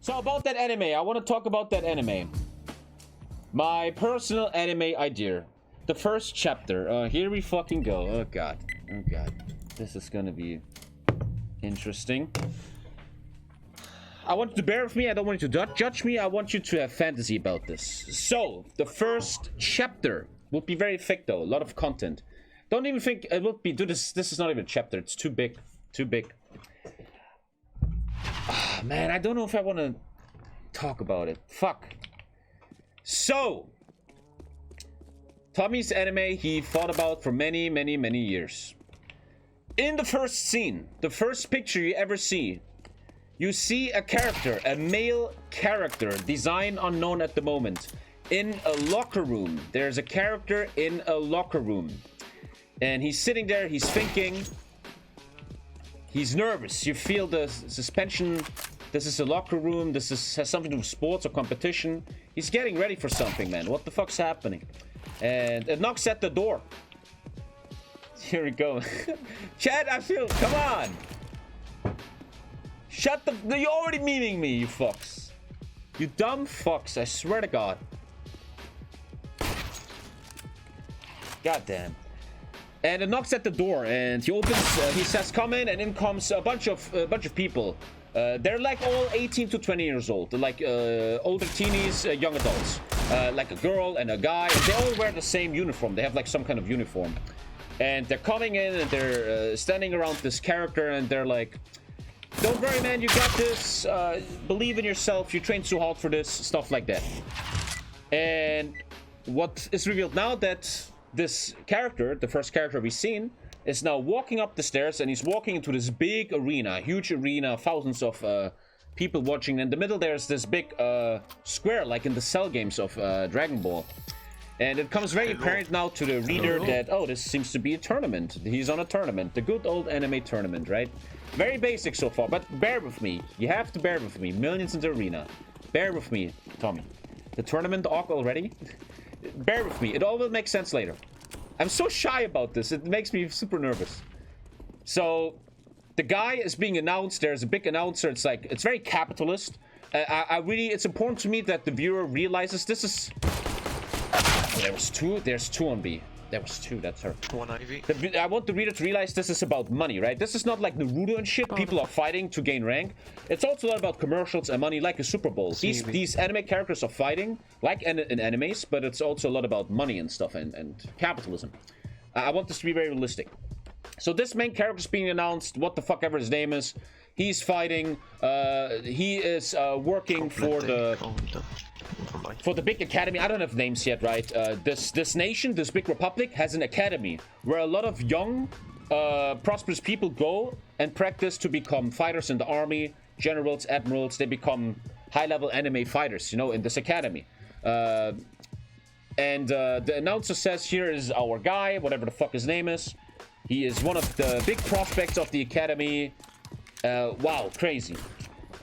So about that anime, I want to talk about that anime. My personal anime idea. The first chapter. Here we fucking go. Oh god. Oh god. This is gonna be interesting. I want you to bear with me. I don't want you to judge me. I want you to have fantasy about this. So, the first chapter will be very thick though. A lot of content. Don't even think it will be... Dude, this is not even a chapter. It's too big. Too big. Oh, man, I don't know if I want to talk about it. Fuck. So, Tommy's anime he thought about for many, many, many years. In the first scene, the first picture you ever see, you see a character, a male character, design unknown at the moment, in a locker room. There's a character in a locker room. And he's sitting there, he's thinking. He's nervous. You feel the suspension. This is a locker room. This has something to do with sports or competition. He's getting ready for something, man. What the fuck's happening? And it knocks at the door. Here we go. Chad, I feel... Come on! Shut the... You're already memeing me, you fucks. You dumb fucks, I swear to God. God damn. And it knocks at the door, and he opens. He says, "Come in," and in comes a bunch of people. They're like all 18 to 20 years old. They're like older teenies, young adults. Like a girl and a guy. And they all wear the same uniform. They have like some kind of uniform. And they're coming in, and they're standing around this character, and they're like, "Don't worry, man. You got this. Believe in yourself. You trained so hard for this." Stuff like that. And what is revealed now that this character, the first character we've seen, is now walking up the stairs, and he's walking into this big arena, huge arena, thousands of people watching. In the middle there's this big square, like in the Cell games of Dragon Ball. And it becomes very apparent now to the reader that, oh, this seems to be a tournament. He's on a tournament, the good old anime tournament, right? Very basic so far, but bear with me. You have to bear with me. Millions in the arena. Bear with me, Tommy. The tournament arc already? Bear with me. It all will make sense later. I'm so shy about this. It makes me super nervous. So, the guy is being announced. There's a big announcer. It's like, it's very capitalist. It's important to me that the viewer realizes this is... Oh, there was two. There's two on B. There was two. That's her. One Ivy. I want the reader to realize this is about money, right? This is not like Naruto and shit. People are fighting to gain rank. It's also a lot about commercials and money, like a Super Bowl. These anime characters are fighting, like in animes, but it's also a lot about money and stuff and capitalism. I want this to be very realistic. So this main character is being announced. What the fuck ever his name is. He's fighting. He is working for the big academy. I don't have names yet, right? This nation, this big republic, has an academy where a lot of young, prosperous people go and practice to become fighters in the army, generals, admirals. They become high-level anime fighters, you know, in this academy. The announcer says, "Here is our guy, whatever the fuck his name is. He is one of the big prospects of the academy." Wow, crazy.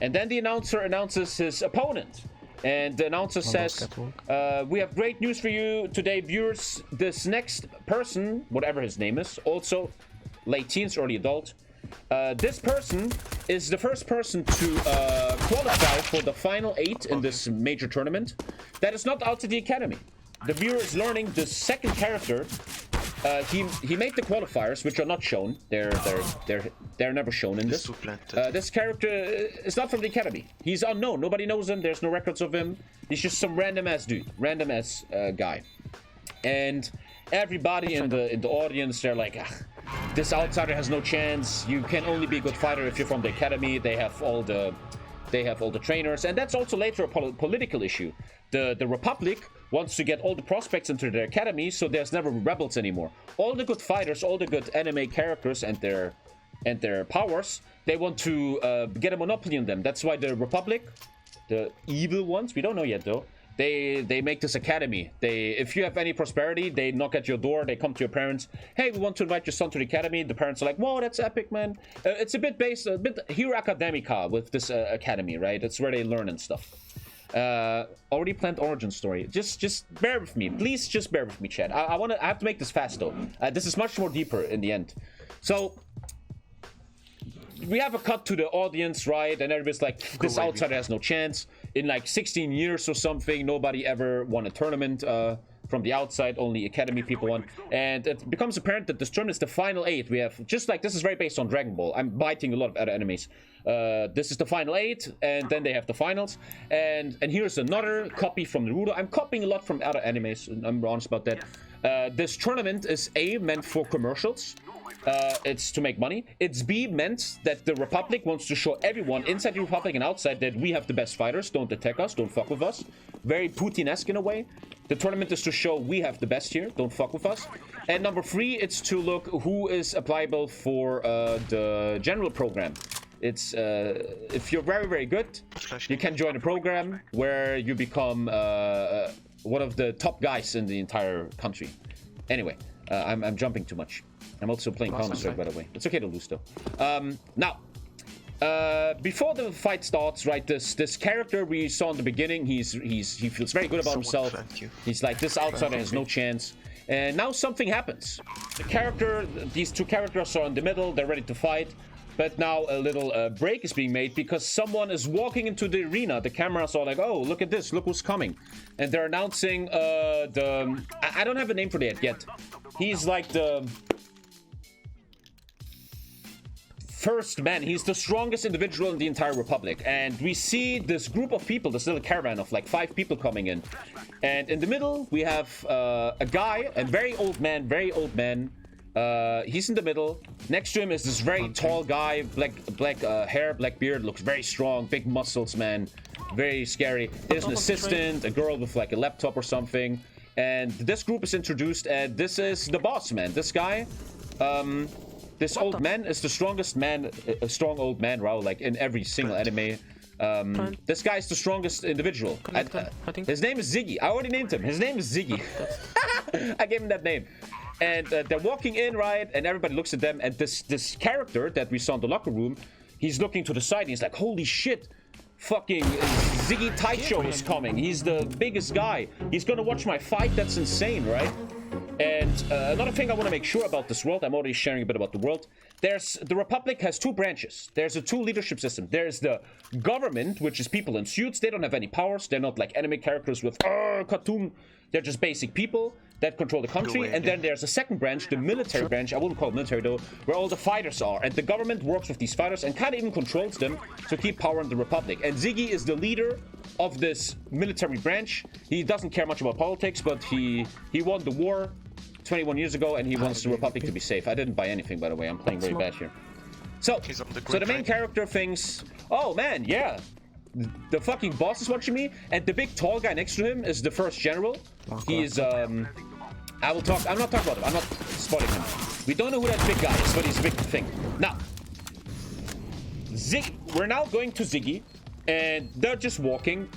And then the announcer announces his opponent. And the announcer says, "We have great news for you today, viewers. This next person, whatever his name is, also late teens, early adult. This person is the first person to qualify for the final 8 in this major tournament. That is not out of the academy. The viewer is learning the second character. He made the qualifiers, which are not shown. They're never shown in this. This character is not from the academy. He's unknown. Nobody knows him. There's no records of him. He's just some random ass dude, random ass guy. And everybody in the audience, they're like, this outsider has no chance. You can only be a good fighter if you're from the academy. They have all the trainers, and that's also later a political issue. The Republic wants to get all the prospects into their academy, so there's never rebels anymore. All the good fighters, all the good anime characters and their powers, they want to get a monopoly on them. That's why the Republic, the evil ones, we don't know yet though, they make this academy. If you have any prosperity, they knock at your door, they come to your parents. "Hey, we want to invite your son to the academy." The parents are like, "Whoa, that's epic, man." It's a bit based, a bit Hero Academica with this academy, right? It's where they learn and stuff. Already planned origin story. Just bear with me, please. Just bear with me, chat. I have to make this fast though. This is much more deeper in the end. So we have a cut to the audience, right? And everybody's like, this outsider has no chance. In like 16 years or something, nobody ever won a tournament from the outside. Only academy people won. And it becomes apparent that this tournament is the final 8. We have, just like, this is very based on Dragon Ball. I'm biting a lot of other animes. This is the final 8, and then they have the finals. And here's another copy from Naruto. I'm copying a lot from other animes, and I'm honest about that. This tournament is A, meant for commercials. It's to make money. It's B, meant that the Republic wants to show everyone inside the Republic and outside that we have the best fighters. Don't attack us. Don't fuck with us. Very Putin-esque in a way. The tournament is to show we have the best here. Don't fuck with us. And number 3, it's to look who is applicable for the general program. It's if you're very, very good, you can join a program where you become one of the top guys in the entire country. Anyway, I'm jumping too much. I'm also playing Counter-Strike, by the way. It's okay to lose, though. Now, before the fight starts, right, this character we saw in the beginning, he feels very good about himself. He's like, this outsider has no chance. And now something happens. These two characters are in the middle. They're ready to fight. But now a little break is being made because someone is walking into the arena. The cameras are like, oh, look at this. Look who's coming. And they're announcing I don't have a name for that yet. He's like the first man. He's the strongest individual in the entire Republic. And we see this group of people, this little caravan of like 5 people coming in. And in the middle, we have a guy, a very old man. He's in the middle. Next to him is this very tall guy, black hair, black beard, looks very strong, big muscles, man. Very scary. There's an assistant, a girl with like a laptop or something. And this group is introduced, and this is the boss, man. This guy, this old man is the strongest man, a strong old man, wow, like in every single anime. This guy is the strongest individual. His name is Ziggy. I already named him. His name is Ziggy. I gave him that name. And they're walking in, right? And everybody looks at them. And this character that we saw in the locker room, he's looking to the side. And he's like, holy shit. Fucking Ziggy Taicho is coming. He's the biggest guy. He's gonna watch my fight. That's insane, right? And another thing I want to make sure about this world, I'm already sharing a bit about the world. The Republic has 2 branches. There's a 2 leadership system. There's the government, which is people in suits. They don't have any powers. They're not like anime characters with cartoon. They're just basic people that control the country. And then there's a second branch, the military branch. I wouldn't call it military though, where all the fighters are. And the government works with these fighters and kind of even controls them to keep power in the Republic. And Ziggy is the leader of this military branch. He doesn't care much about politics, but he won the war 21 years ago, and he wants the Republic to be safe. I didn't buy anything, by the way. I'm playing very bad here. So the main character thinks, oh man, yeah, the fucking boss is watching me, and the big tall guy next to him is the first general. He is, I'm not talking about him. I'm not spotting him. We don't know who that big guy is, but he's a big thing. Now, we're now going to Ziggy, and they're just walking.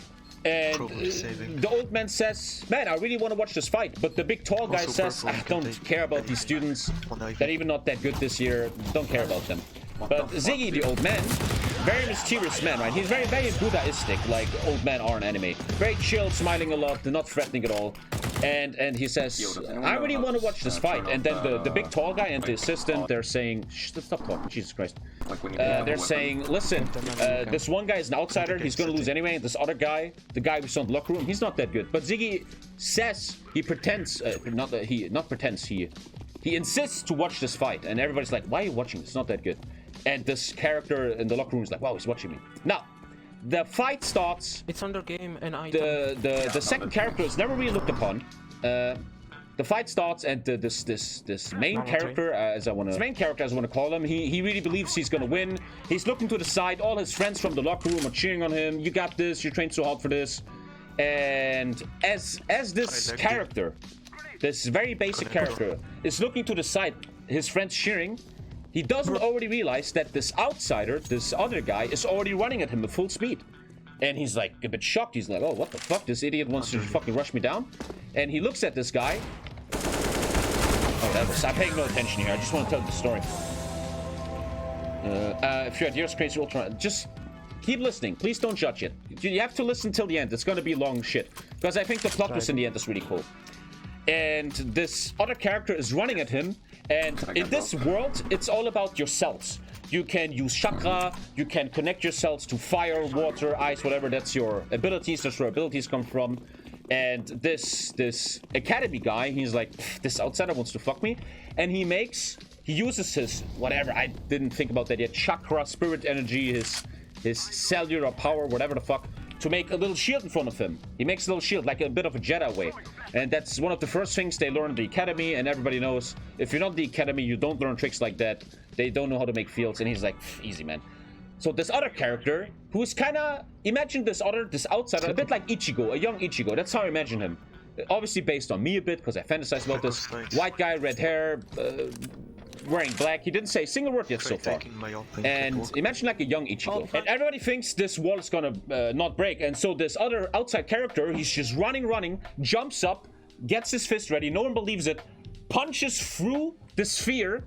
And the old man says, man, I really want to watch this fight. But the big tall guy says, I don't care about these students. They're even not that good this year. Don't care about them. But Ziggy, the old man, very mysterious man, right? He's very, very Buddhistic, like old men are in anime. Very chill, smiling a lot, not threatening at all. And he says, I really want to watch this fight. And then the big tall guy and the assistant, they're saying, shh, stop talking, Jesus Christ. They're saying, listen, this one guy is an outsider, he's going to lose anyway. And this other guy, the guy we saw in the locker room, he's not that good. But Ziggy says, he pretends, he insists to watch this fight. And everybody's like, why are you watching? It's not that good. And this character in the locker room is like, wow, he's watching me. Now, the fight starts. It's under game, and the second character is never really looked upon. The fight starts, and this main character, as I want to call him, he really believes he's gonna win. He's looking to the side. All his friends from the locker room are cheering on him. You got this. You trained so hard for this. And as this character, this very basic character, is looking to the side, his friends cheering. He doesn't already realize that this outsider, this other guy, is already running at him at full speed. And he's like a bit shocked. He's like, oh, what the fuck? This idiot wants to fucking rush me down. And he looks at this guy. Oh, I'm paying no attention here. I just want to tell the story. If you're at Year's Crazy Ultra, just keep listening. Please don't judge it. You have to listen till the end. It's going to be long shit. Because I think the plot twist in the end is really cool. And this other character is running at him. And in this world, it's all about yourselves. You can use chakra. You can connect yourselves to fire, water, ice, whatever. That's your abilities. That's where abilities come from. And this academy guy, he's like, this outsider wants to fuck me. And he uses his, whatever, I didn't think about that yet, chakra, spirit energy, his cellular power, whatever the fuck, to make a little shield in front of him. He makes a little shield, like a bit of a Jedi way. And that's one of the first things they learn in the academy, and everybody knows, if you're not in the academy, you don't learn tricks like that. They don't know how to make fields, and he's like, easy, man. So this other character, who's kind of, imagine this outsider, a bit like Ichigo, a young Ichigo. That's how I imagine him. Obviously based on me a bit, because I fantasize about this. White guy, red hair, wearing black. He didn't say a single word yet so far. And imagine like a young Ichigo. And everybody thinks this wall is gonna not break. And so this other outside character, he's just running, jumps up, gets his fist ready, no one believes it, punches through the sphere,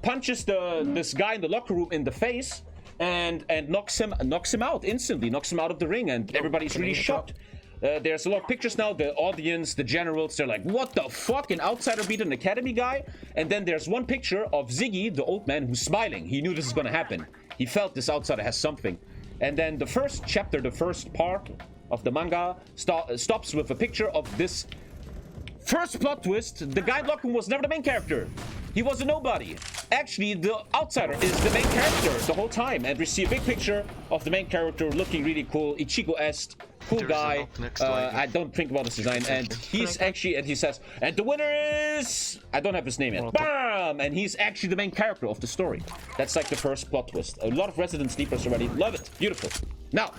punches this guy in the locker room in the face, and knocks him out instantly, knocks him out of the ring, and everybody's really shocked. There's a lot of pictures now. The audience, the generals, they're like, what the fuck? An outsider beat an academy guy? And then there's one picture of Ziggy, the old man, who's smiling. He knew this was gonna happen. He felt this outsider has something. And then the first chapter, the first part of the manga stops with a picture of this first plot twist. The guy in locker room was never the main character. He was a nobody. Actually, the outsider is the main character the whole time. And we see a big picture of the main character looking really cool, Ichigo-esque, cool guy. I don't think about his design. And he's actually, and he says, and the winner is, I don't have his name yet. Bam! And he's actually the main character of the story. That's like the first plot twist. A lot of Resident Sleepers already. Love it. Beautiful. Now,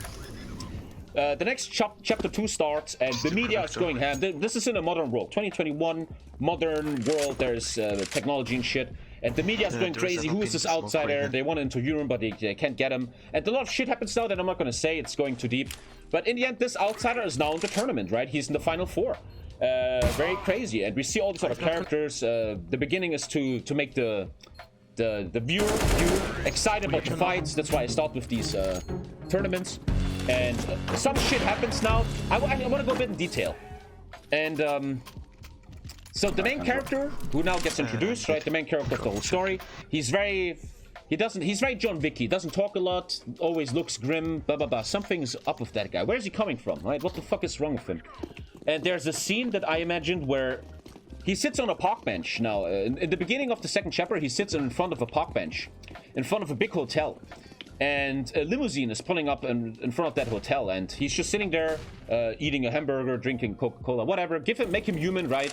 the next chapter 2 starts, and the media is going ham. This is in a modern world, 2021 modern world. There's technology and shit, and the media is going crazy. Who is this outsider? They want to interview him, but they can't get him. And a lot of shit happens now that I'm not going to say. It's going too deep. But in the end, this outsider is now in the tournament, right? He's in the final 4. Very crazy, and we see all these other characters. The beginning is to make the viewer excited about the fights. That's why I start with these tournaments. And some shit happens now. I want to go a bit in detail. And so the main character, who now gets introduced, right? The main character of the whole story. He's very John Wick. He doesn't talk a lot. Always looks grim. Blah blah blah. Something's up with that guy. Where's he coming from? Right? What the fuck is wrong with him? And there's a scene that I imagined where he sits on a park bench. Now, in the beginning of the second chapter, he sits in front of a park bench, in front of a big hotel. And a limousine is pulling up in front of that hotel, and he's just sitting there, eating a hamburger, drinking Coca-Cola, whatever. Make him human, right?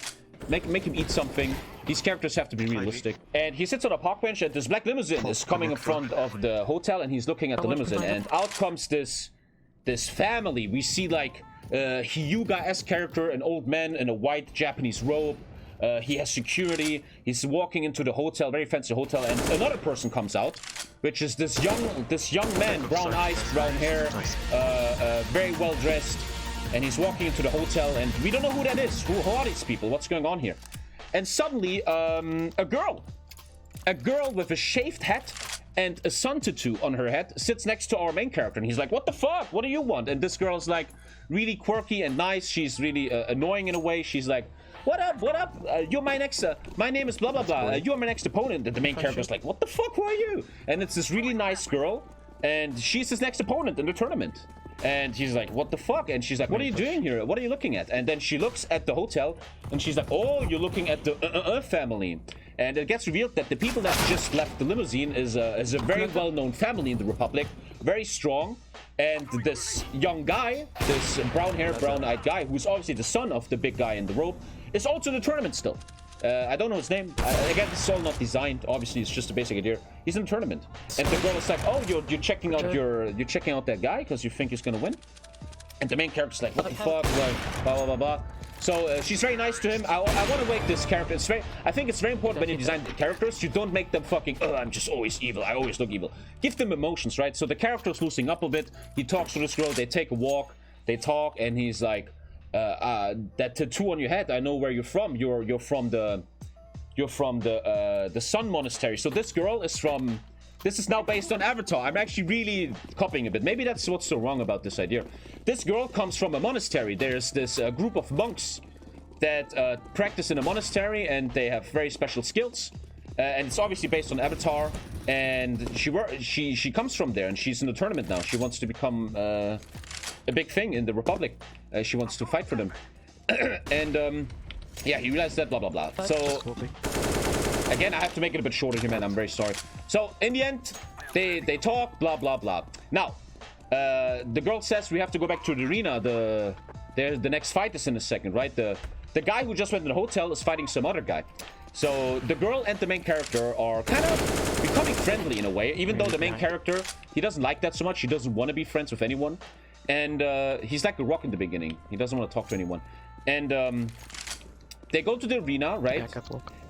Make him eat something. These characters have to be realistic. And he sits on a park bench, and this black limousine is coming in front of the hotel, and he's looking at the limousine. And out comes this family. We see like Hyuga-esque character, an old man in a white Japanese robe. He has security. He's walking into the hotel, very fancy hotel, and another person comes out, which is this young man, brown eyes, brown hair, very well dressed, and he's walking into the hotel, and we don't know who that is. Who are these people? What's going on here? And suddenly, a girl with a shaved head and a sun tattoo on her head sits next to our main character, and he's like, "What the fuck? What do you want?" And this girl's like really quirky and nice. She's really annoying in a way. She's like, what up? You're my next, my name is blah, blah, blah. You're my next opponent. And the main character's like, what the fuck, who are you? And it's this really nice girl, and she's his next opponent in the tournament. And he's like, what the fuck? And she's like, what are you doing here? What are you looking at? And then she looks at the hotel, and she's like, oh, you're looking at the family. And it gets revealed that the people that just left the limousine is a very well-known family in the Republic, very strong. And this young guy, this brown-haired, brown-eyed guy, who's obviously the son of the big guy in the robe, is also in the tournament still. I don't know his name. Again, this is all not designed. Obviously, it's just a basic idea. He's in the tournament, and the girl is like, "Oh, you're checking out that guy because you think he's gonna win." And the main character's like, "What the fuck?" Like, blah blah blah blah. So she's very nice to him. I want to make this character. I think it's very important when you design the characters. You don't make them fucking. Oh, I'm just always evil. I always look evil. Give them emotions, right? So the character's loosening up a bit. He talks to this girl. They take a walk. They talk, and he's like, "That tattoo on your head. I know where you're from. You're from the Sun Monastery." So this girl is from. This is now based on Avatar. I'm actually really copying a bit. Maybe that's what's so wrong about this idea. This girl comes from a monastery. There's this group of monks that practice in a monastery, and they have very special skills. and it's obviously based on Avatar. And she comes from there, and she's in the tournament now. She wants to become a big thing in the Republic. She wants to fight for them. And yeah, he realized that, blah blah blah. So again, I have to make it a bit shorter here, man. I'm very sorry. So in the end, they talk, blah blah blah. Now, the girl says we have to go back to the arena. The next fight is in a second, right? The guy who just went to the hotel is fighting some other guy. So the girl and the main character are kind of becoming friendly in a way, even though the main character, he doesn't like that so much. He doesn't want to be friends with anyone. And he's like a rock in the beginning. He doesn't want to talk to anyone. And they go to the arena, right?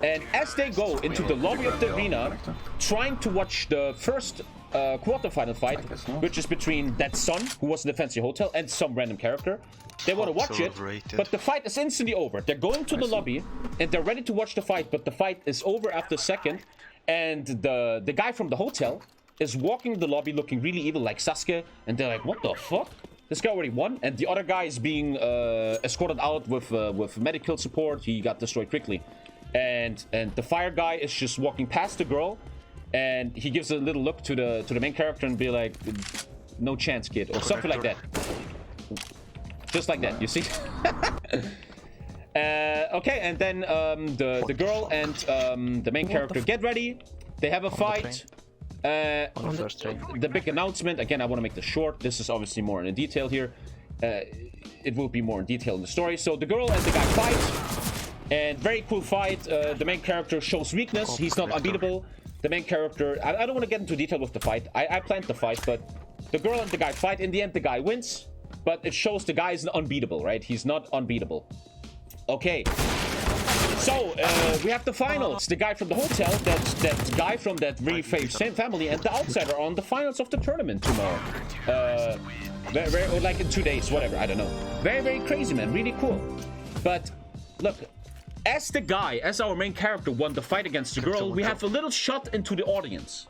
And as they go into the lobby of the arena, trying to watch the first quarterfinal fight, which is between that son, who was in the fancy hotel, and some random character. They want to watch it, but the fight is instantly over. They're going to the lobby, and they're ready to watch the fight, but the fight is over after a second. And the guy from the hotel is walking the lobby looking really evil, like Sasuke. And they're like, what the fuck? This guy already won. And the other guy is being escorted out with medical support. He got destroyed quickly. And the fire guy is just walking past the girl. And he gives a little look to the main character and be like, no chance, kid. Or something like that. Just like that, you see? Okay, and then the girl and the main character get ready. They have a fight. The big announcement. Again, I want to make this short. This is obviously more in detail here. It will be more in detail in the story. So the girl and the guy fight. And very cool fight. The main character shows weakness. He's not unbeatable. The main character... I don't want to get into detail with the fight. I planned the fight, but the girl and the guy fight. In the end, the guy wins. But it shows the guy is unbeatable, right? He's not unbeatable. Okay. So, we have the finals. The guy from the hotel, that guy from that very famous family, and the outsider are on the finals of the tournament tomorrow. Or like in 2 days, whatever, I don't know. Very, very crazy, man. Really cool. But, look, as our main character won the fight against the girl, we have a little shot into the audience.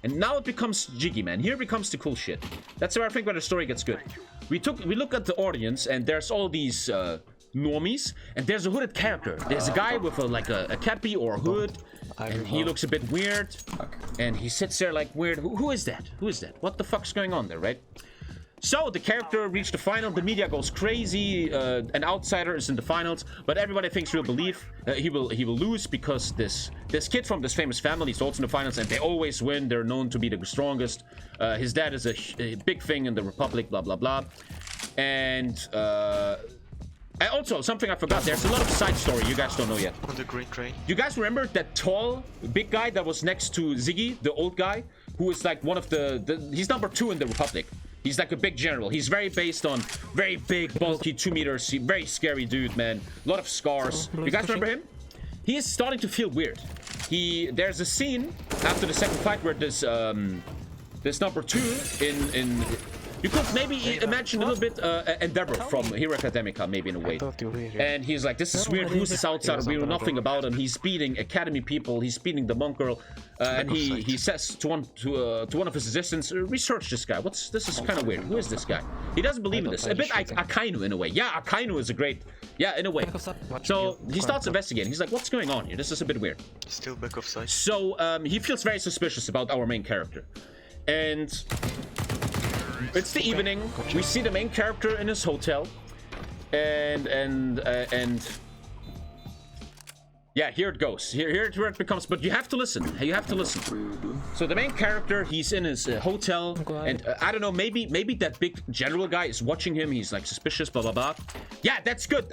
And now it becomes jiggy, man. Here becomes the cool shit. That's where I think where the story gets good. We look at the audience, and there's all these normies, and there's a hooded character. There's a guy with a cappy or a hood, and he looks a bit weird, and he sits there like weird. Who is that? Who is that? What the fuck's going on there, right? So the character reached the final. The media goes crazy. An outsider is in the finals, but everybody thinks he'll lose because this kid from this famous family is also in the finals, and they always win. They're known to be the strongest. His dad is a big thing in the Republic. Blah blah blah. And also something I forgot. There's a lot of side story you guys don't know yet. On the green train. You guys remember that tall, big guy that was next to Ziggy, the old guy, who is like one of he's number 2 in the Republic. He's like a big general. He's very based on very big, bulky, 2 meters, very scary dude, man. A lot of scars. You guys remember him? He is starting to feel weird. There's a scene after the second fight where this number 2 in you could maybe imagine a little bit Endeavor from Hero Academia, maybe in a way. And he's like, this is weird. Who's this outsider? We know nothing about him. He's beating Academy people. He's beating the monk girl. And he says to one of his assistants, research this guy. This is kind of weird. Who is this guy? He doesn't believe in this. A bit Akainu in a way. Yeah, Akainu is a great... Yeah, in a way. So he starts investigating. He's like, what's going on here? This is a bit weird. Still back of sight. So he feels very suspicious about our main character. And... it's the evening. We see the main character in his hotel, and yeah, here it goes. Here it becomes. But you have to listen. You have to listen. So the main character, he's in his hotel, and I don't know. Maybe that big general guy is watching him. He's like suspicious. Blah blah blah. Yeah, that's good.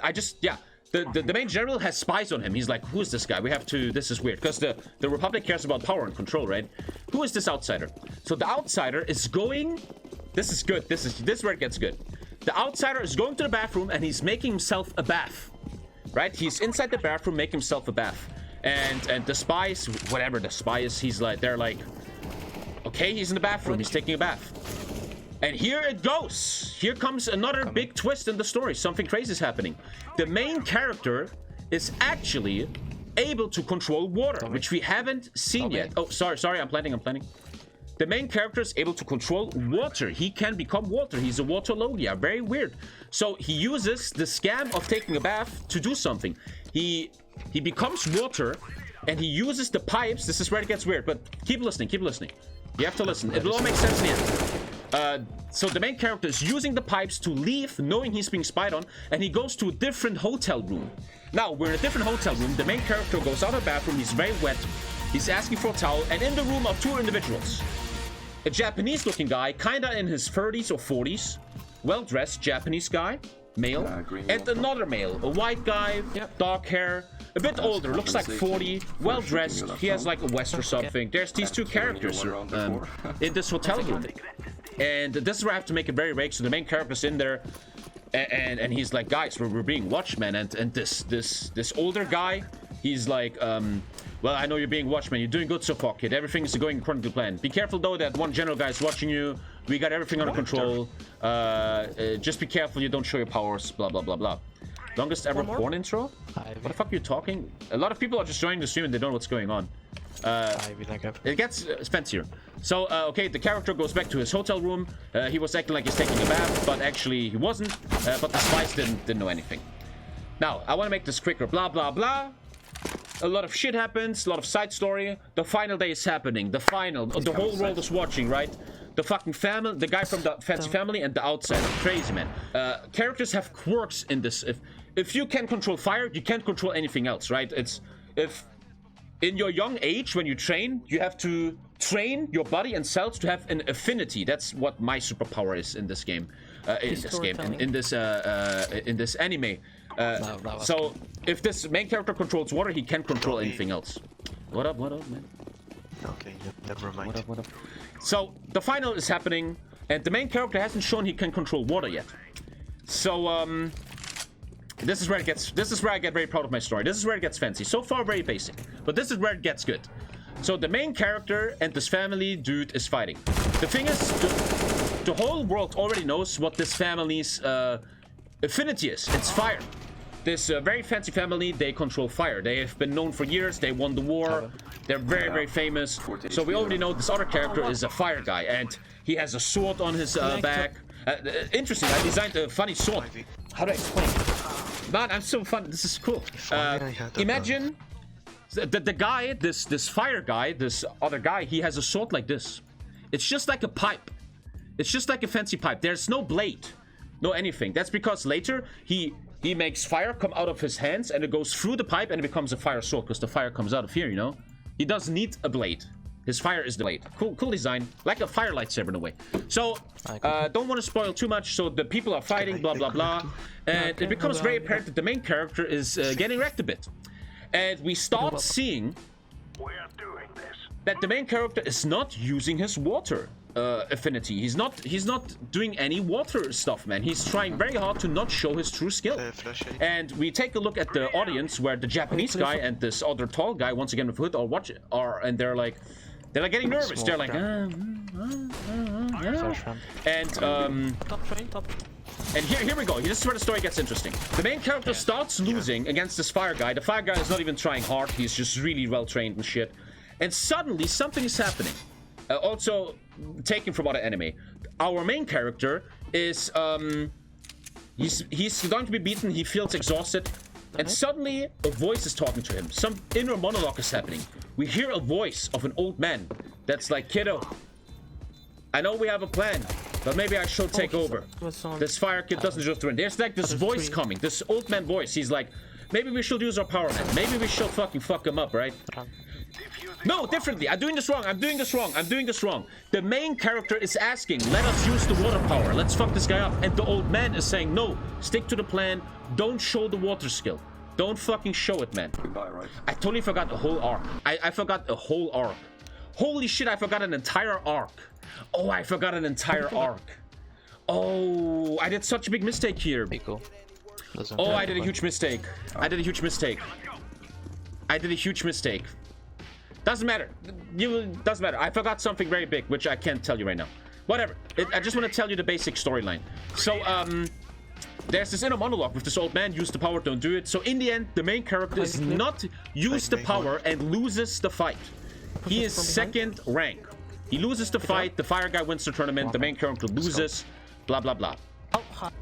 The main general has spies on him. He's like, who is this guy? We have to... This is weird. Because the Republic cares about power and control, right? Who is this outsider? So the outsider is going... This is good. This is where it gets good. The outsider is going to the bathroom and he's making himself a bath. Right? He's inside the bathroom making himself a bath. And the spies, whatever the spy is, they're like... Okay, he's in the bathroom. He's taking a bath. And here it goes. Here comes another big twist in the story. Something crazy is happening. The main character is actually able to control water, which we haven't seen yet. Oh, sorry, I'm planning. The main character is able to control water. He can become water. He's a water logia. Very weird. So he uses the scam of taking a bath to do something. He becomes water, and he uses the pipes. This is where it gets weird, but keep listening, keep listening. You have to listen. It will all make sense in the end. So the main character is using the pipes to leave, knowing he's being spied on, and he goes to a different hotel room. Now, we're in a different hotel room. The main character goes out of the bathroom. He's very wet. He's asking for a towel, and in the room are two individuals. A Japanese-looking guy, kinda in his 30s or 40s, well-dressed Japanese guy, male, and another male, a white guy, dark hair, a bit older, looks like 40, well-dressed, he has like a vest or something. There's these two characters in this hotel room. And this is where I have to make it very vague. So the main character's in there, and he's like, guys, we're being watched, man. And this older guy, he's like, well, I know you're being watched, man. You're doing good so far, kid. Everything is going according to plan. Be careful, though, that one general guy is watching you. We got everything under control. Just be careful you don't show your powers, blah, blah, blah, blah. Longest ever porn intro? What the fuck are you talking? A lot of people are just joining the stream and they don't know what's going on. It gets fancier. So, okay, the character goes back to his hotel room. He was acting like he's taking a bath, but actually he wasn't. But the spies didn't know anything. Now, I want to make this quicker. Blah, blah, blah. A lot of shit happens, a lot of side story. The final day is happening. The final. The whole world is watching, right? The fucking family, the guy from the fancy family, and the outsider. Crazy, man. Characters have quirks in this. If you can control fire, you can't control anything else, right? If in your young age, when you train, you have to train your body and cells to have an affinity. That's what my superpower is in this game. In this anime. So if this main character controls water, he can't control anything else. What up, man? Okay, never mind. What up? So the final is happening, and the main character hasn't shown he can control water yet. So this is where I get very proud of my story. This is where it gets fancy. So far, very basic, but this is where it gets good. So the main character and this family dude is fighting. The thing is, the whole world already knows what this family's affinity is. It's fire. This very fancy family, they control fire. They have been known for years. They won the war. They're very, very famous. So we already know this other character is a fire guy, and he has a sword on his back. Interesting. I designed a funny sword. How do I explain? Man, I'm so fun. This is cool. Imagine the guy, this fire guy, this other guy. He has a sword like this. It's just like a pipe. It's just like a fancy pipe. There's no blade. No anything. That's because later he makes fire come out of his hands and it goes through the pipe and it becomes a fire sword because the fire comes out of here, you know? He doesn't need a blade. His fire is the blade. Cool design. Like a fire lightsaber in a way. So, don't want to spoil too much. So the people are fighting, blah, blah, blah. And it becomes very apparent that the main character is getting wrecked a bit. And we start seeing that the main character is not using his water affinity. He's not doing any water stuff, man. He's trying very hard to not show his true skill. And we take a look at the audience where the Japanese guy and this other tall guy, once again with hood, and they're like getting nervous. They're like, and here we go. This is where the story gets interesting. The main character starts losing against this fire guy. The fire guy is not even trying hard. He's just really well trained and shit. And suddenly something is happening. Also taken from other anime. Our main character is he's going to be beaten. He feels exhausted, and suddenly a voice is talking to him. Some inner monologue is happening. We hear a voice of an old man that's like, kiddo, I know we have a plan, but maybe I should take over. This fire kid doesn't just win. There's like this voice coming, this old man voice. He's like, maybe we should use our power, man. Maybe we should fucking fuck him up, right? No, differently. I'm doing this wrong. The main character is asking, let us use the water power. Let's fuck this guy up. And the old man is saying, no, stick to the plan. Don't show the water skill. Don't fucking show it, man. Goodbye, right? I totally forgot the whole arc. I forgot a whole arc. Holy shit, I forgot an entire arc. Oh, I forgot an entire arc. Oh, I did such a big mistake here. Oh, I did a huge mistake. Doesn't matter. Doesn't matter. I forgot something very big, which I can't tell you right now. Whatever. I just want to tell you the basic storyline. So, there's this inner monologue with this old man. Use the power, don't do it. So, in the end, the main character does not use the power and loses the fight. He is second rank. He loses the fight. The fire guy wins the tournament. The main character loses. Blah, blah, blah.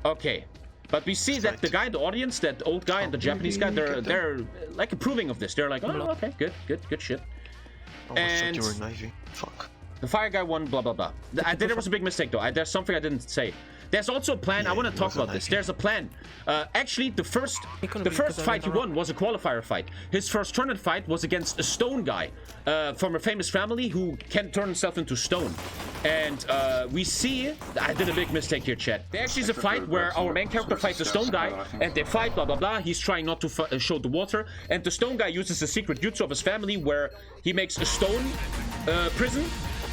Okay. But we see that the guy in the audience, that old guy and the Japanese guy, they're like approving of this. They're like, oh, okay, good shit. And you were knifing. Fuck. The fire guy won, blah, blah, blah. There was a big mistake, though. There's something I didn't say. There's also a plan. I want to talk about this. There's a plan. Actually, the first fight he won was a qualifier fight. His first tournament fight was against a stone guy from a famous family who can turn himself into stone. And we see... I did a big mistake here, chat. There actually is a fight where our main character fights the stone guy, and they fight, blah, blah, blah. He's trying not to show the water, and the stone guy uses a secret jutsu of his family where he makes a stone prison,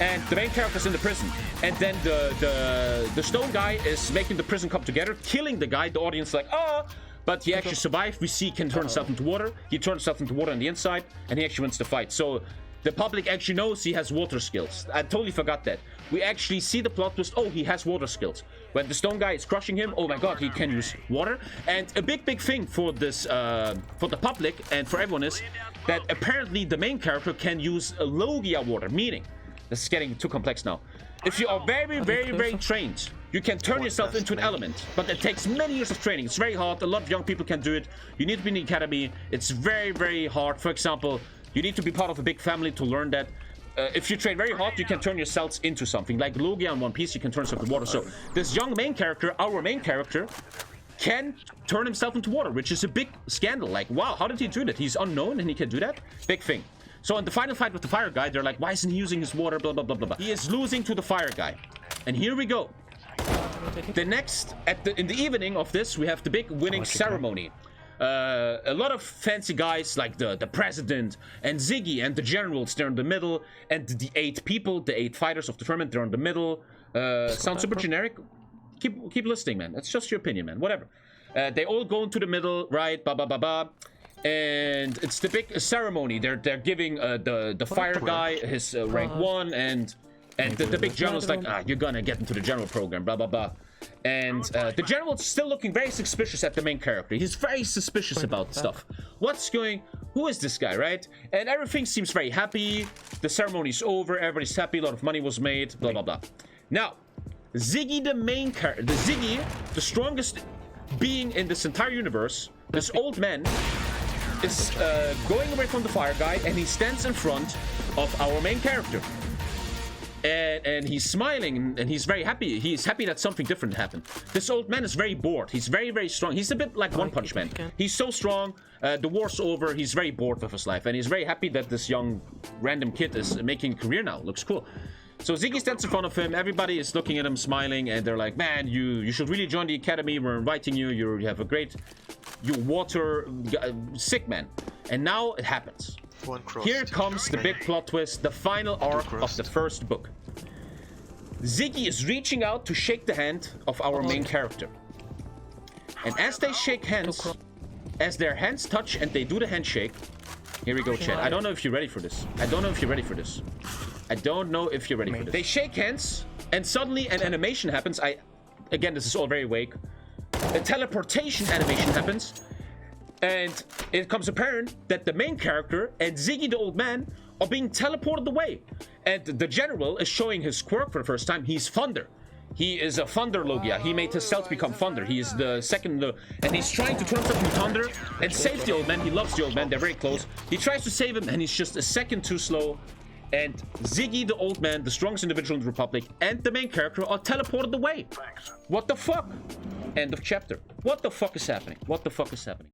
and the main character's in the prison. And then the stone guy is making the prison come together, killing the guy. The audience is like, oh! But he actually survived. We see he can turn himself into water. He turns himself into water on the inside, and he actually wins the fight. So the public actually knows he has water skills. I totally forgot that. We actually see the plot twist. Oh, he has water skills. When the stone guy is crushing him, oh my god, he can use water. And a big thing for this, for the public and for everyone is that apparently the main character can use Logia water, meaning... This is getting too complex now. If you are very trained, you can turn yourself into an element, but it takes many years of training. It's very hard. A lot of young people can do it. You need to be in the academy. It's very hard. For example, you need to be part of a big family to learn that. If you train very hard, you can turn yourselves into something. Like Logia in One Piece, you can turn yourself into water. So this young main character, our main character, can turn himself into water, which is a big scandal. Like, wow, how did he do that? He's unknown and he can do that? Big thing. So in the final fight with the fire guy, they're like, why isn't he using his water, blah, blah, blah, blah, blah. He is losing to the fire guy. And here we go. The next, in the evening of this, we have the big winning ceremony. A lot of fancy guys like the president and Ziggy and the generals, they're in the middle. And the 8 people, the 8 fighters of the tournament, they're in the middle. Sounds super generic. Keep listening, man. That's just your opinion, man. Whatever. They all go into the middle, right? Blah, blah, blah, blah. And it's the big ceremony. They're giving the fire guy his rank 1, and the big general's like, you're gonna get into the general program, blah blah blah. And the general's still looking very suspicious at the main character. He's very suspicious about stuff. Who is this guy, right? And everything seems very happy. The ceremony's over, everybody's happy, a lot of money was made, blah blah blah. Now, Ziggy, the main character, the strongest being in this entire universe, this old man, is going away from the fire guy, and he stands in front of our main character. And he's smiling, and he's very happy. He's happy that something different happened. This old man is very bored. He's very strong. He's a bit like One Punch Man. He's so strong. The war's over. He's very bored with his life, and he's very happy that this young random kid is making a career now. Looks cool. So Ziggy stands in front of him. Everybody is looking at him, smiling, and they're like, man, you should really join the academy. We're inviting you. You have a great... You water... sick man. And now it happens. Here comes the big plot twist, the final arc of the first book. Ziggy is reaching out to shake the hand of our main character. And as they shake hands, as their hands touch and they do the handshake... Here we go, chat. I don't know if you're ready for this. I don't know if you're ready for this. They shake hands, and suddenly an animation happens. Again, this is all very vague. A teleportation animation happens, and it becomes apparent that the main character and Ziggy the old man are being teleported away. And the general is showing his quirk for the first time. He's Thunder. He is a Thunder Logia. He made himself become Thunder. He is the second, and he's trying to turn himself into Thunder and save the old man. He loves the old man. They're very close. He tries to save him, and he's just a second too slow. And Ziggy, the old man, the strongest individual in the Republic, and the main character are teleported away. What the fuck? End of chapter. What the fuck is happening? What the fuck is happening?